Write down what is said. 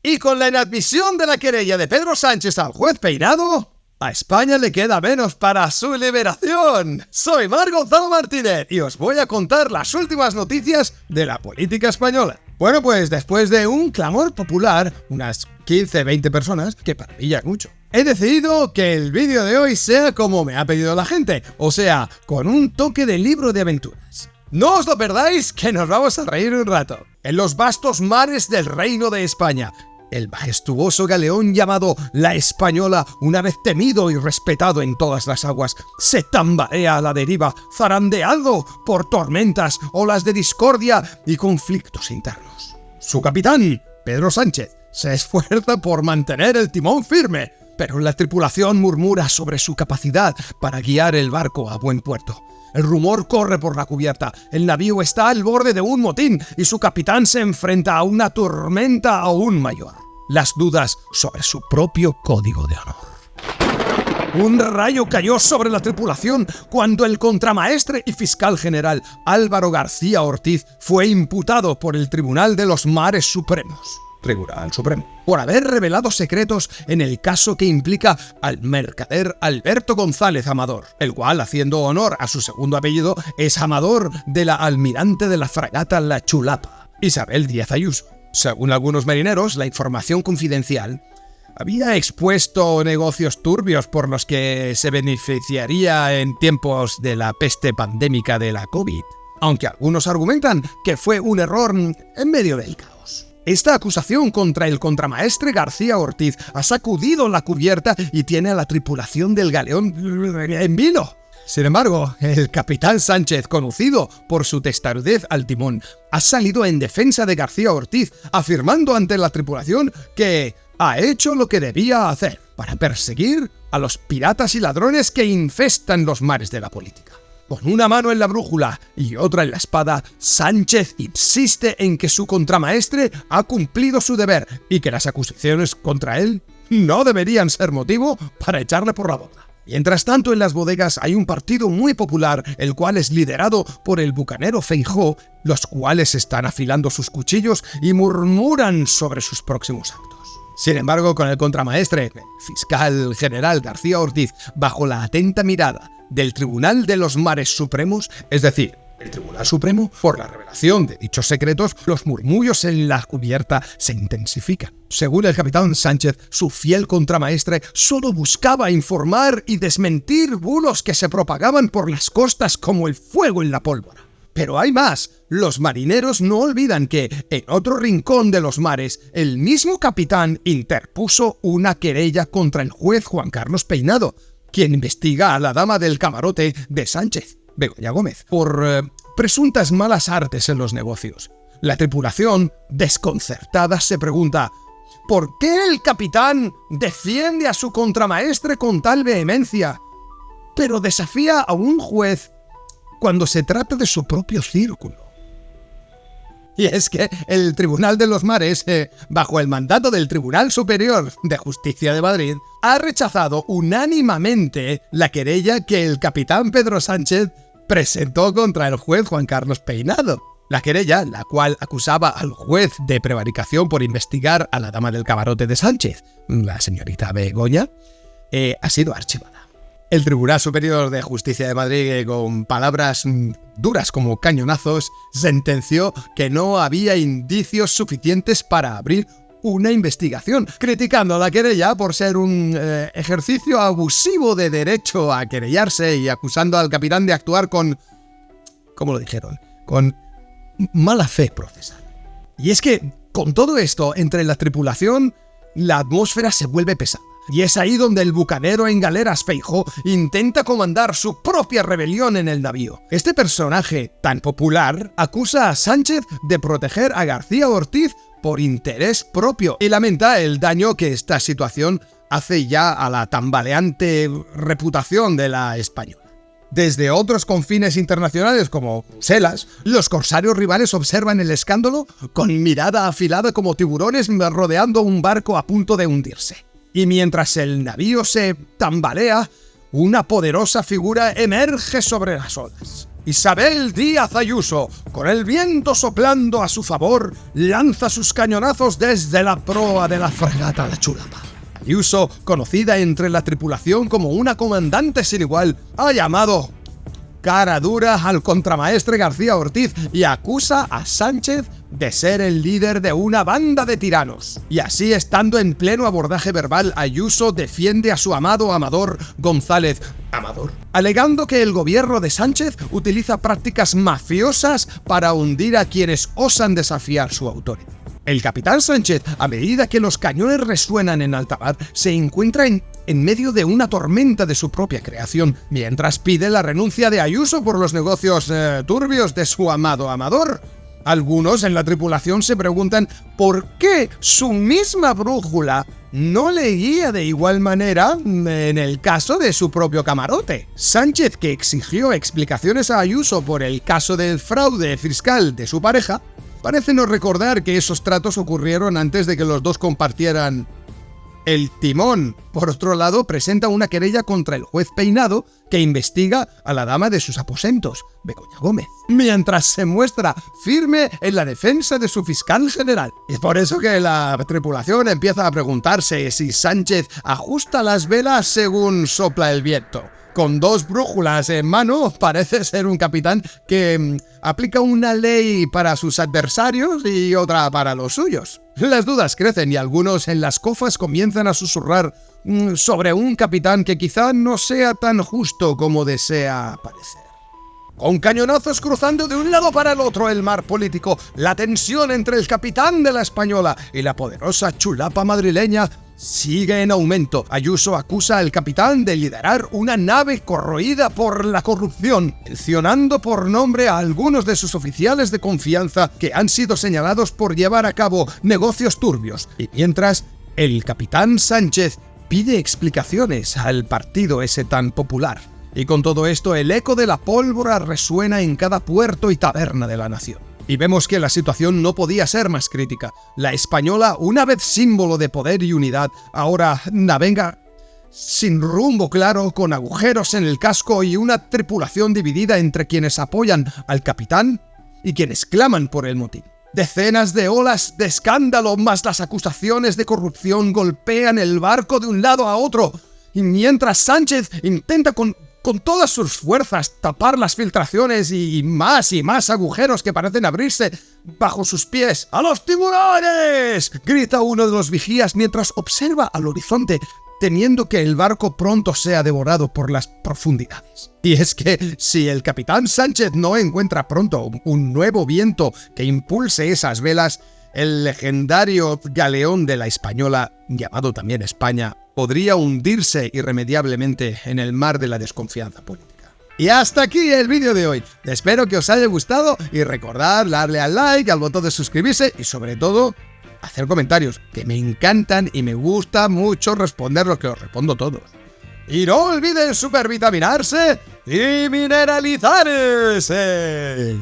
Y con la inadmisión de la querella de Pedro Sánchez al juez Peinado, a España le queda menos para su liberación. Soy Marc Gonzalo Martínez y os voy a contar las últimas noticias de la política española. Bueno, pues después de un clamor popular, unas 15-20 personas, que para mí ya es mucho, he decidido que el vídeo de hoy sea como me ha pedido la gente, o sea, con un toque de libro de aventuras. No os lo perdáis, que nos vamos a reír un rato. En los vastos mares del Reino de España, el majestuoso galeón llamado La Española, una vez temido y respetado en todas las aguas, se tambalea a la deriva, zarandeado por tormentas, olas de discordia y conflictos internos. Su capitán, Pedro Sánchez, se esfuerza por mantener el timón firme, pero la tripulación murmura sobre su capacidad para guiar el barco a buen puerto. El rumor corre por la cubierta, el navío está al borde de un motín y su capitán se enfrenta a una tormenta aún mayor. Las dudas sobre su propio código de honor. Un rayo cayó sobre la tripulación cuando el contramaestre y fiscal general Álvaro García Ortiz fue imputado por el Tribunal de los Mares Supremos. Tribunal Supremo, por haber revelado secretos en el caso que implica al mercader Alberto González Amador, el cual, haciendo honor a su segundo apellido, es Amador de la almirante de la fragata La Chulapa, Isabel Díaz Ayuso. Según algunos marineros, la información confidencial había expuesto negocios turbios por los que se beneficiaría en tiempos de la peste pandémica de la COVID, aunque algunos argumentan que fue un error en medio del caos. Esta acusación contra el contramaestre García Ortiz ha sacudido la cubierta y tiene a la tripulación del galeón en vilo. Sin embargo, el capitán Sánchez, conocido por su testarudez al timón, ha salido en defensa de García Ortiz, afirmando ante la tripulación que ha hecho lo que debía hacer para perseguir a los piratas y ladrones que infestan los mares de la política. Con una mano en la brújula y otra en la espada, Sánchez insiste en que su contramaestre ha cumplido su deber y que las acusaciones contra él no deberían ser motivo para echarle por la borda. Mientras tanto, en las bodegas hay un partido muy popular, el cual es liderado por el bucanero Feijóo, los cuales están afilando sus cuchillos y murmuran sobre sus próximos actos. Sin embargo, con el contramaestre, fiscal general García Ortiz, bajo la atenta mirada del Tribunal de los Mares Supremos, es decir, el Tribunal Supremo, por la revelación de dichos secretos, los murmullos en la cubierta se intensifican. Según el capitán Sánchez, su fiel contramaestre solo buscaba informar y desmentir bulos que se propagaban por las costas como el fuego en la pólvora. Pero hay más. Los marineros no olvidan que, en otro rincón de los mares, el mismo capitán interpuso una querella contra el juez Juan Carlos Peinado, quien investiga a la dama del camarote de Sánchez, Begoña Gómez, por presuntas malas artes en los negocios. La tripulación, desconcertada, se pregunta: ¿por qué el capitán defiende a su contramaestre con tal vehemencia, pero desafía a un juez cuando se trata de su propio círculo? Y es que el Tribunal de los Mares, bajo el mandato del Tribunal Superior de Justicia de Madrid, ha rechazado unánimemente la querella que el capitán Pedro Sánchez presentó contra el juez Juan Carlos Peinado. La querella, la cual acusaba al juez de prevaricación por investigar a la dama del camarote de Sánchez, la señorita Begoña, ha sido archivada. El Tribunal Superior de Justicia de Madrid, con palabras duras como cañonazos, sentenció que no había indicios suficientes para abrir una investigación, criticando la querella por ser un ejercicio abusivo de derecho a querellarse y acusando al capitán de actuar con, ¿cómo lo dijeron?, con mala fe procesal. Y es que, con todo esto, entre la tripulación, la atmósfera se vuelve pesada. Y es ahí donde el bucanero en galeras Feijóo intenta comandar su propia rebelión en el navío. Este personaje tan popular acusa a Sánchez de proteger a García Ortiz por interés propio y lamenta el daño que esta situación hace ya a la tambaleante reputación de la Española. Desde otros confines internacionales como Bruselas, los corsarios rivales observan el escándalo con mirada afilada como tiburones rodeando un barco a punto de hundirse. Y mientras el navío se tambalea, una poderosa figura emerge sobre las olas. Isabel Díaz Ayuso, con el viento soplando a su favor, lanza sus cañonazos desde la proa de la fragata La Chulapa. Ayuso, conocida entre la tripulación como una comandante sin igual, ha llamado cara dura al contramaestre García Ortiz y acusa a Sánchez de ser el líder de una banda de tiranos. Y así, estando en pleno abordaje verbal, Ayuso defiende a su amado Amador González Amador, alegando que el gobierno de Sánchez utiliza prácticas mafiosas para hundir a quienes osan desafiar su autoridad. El capitán Sánchez, a medida que los cañones resuenan en alta mar, se encuentra en medio de una tormenta de su propia creación, mientras pide la renuncia de Ayuso por los negocios turbios de su amado Amador. Algunos en la tripulación se preguntan por qué su misma brújula no le guía de igual manera en el caso de su propio camarote. Sánchez, que exigió explicaciones a Ayuso por el caso del fraude fiscal de su pareja, parece no recordar que esos tratos ocurrieron antes de que los dos compartieran el timón. Por otro lado, presenta una querella contra el juez Peinado, que investiga a la dama de sus aposentos, Begoña Gómez, mientras se muestra firme en la defensa de su fiscal general. Es por eso que la tripulación empieza a preguntarse si Sánchez ajusta las velas según sopla el viento. Con dos brújulas en mano, parece ser un capitán que aplica una ley para sus adversarios y otra para los suyos. Las dudas crecen y algunos en las cofas comienzan a susurrar sobre un capitán que quizá no sea tan justo como desea parecer. Con cañonazos cruzando de un lado para el otro el mar político, la tensión entre el capitán de la Española y la poderosa chulapa madrileña sigue en aumento. Ayuso acusa al capitán de liderar una nave corroída por la corrupción, mencionando por nombre a algunos de sus oficiales de confianza que han sido señalados por llevar a cabo negocios turbios. Y mientras, el capitán Sánchez pide explicaciones al partido ese tan popular. Y con todo esto, el eco de la pólvora resuena en cada puerto y taberna de la nación. Y vemos que la situación no podía ser más crítica. La Española, una vez símbolo de poder y unidad, ahora navega sin rumbo claro, con agujeros en el casco y una tripulación dividida entre quienes apoyan al capitán y quienes claman por el motín. Decenas de olas de escándalo más las acusaciones de corrupción golpean el barco de un lado a otro, y mientras Sánchez intenta con todas sus fuerzas tapar las filtraciones y más agujeros que parecen abrirse bajo sus pies. ¡A los tiburones!, grita uno de los vigías mientras observa al horizonte, temiendo que el barco pronto sea devorado por las profundidades. Y es que si el capitán Sánchez no encuentra pronto un nuevo viento que impulse esas velas, el legendario galeón de la Española, llamado también España, podría hundirse irremediablemente en el mar de la desconfianza política. Y hasta aquí el vídeo de hoy. Espero que os haya gustado y recordad darle al like, al botón de suscribirse y sobre todo hacer comentarios, que me encantan y me gusta mucho responder lo que os respondo todos. Y no olviden supervitaminarse y mineralizarse.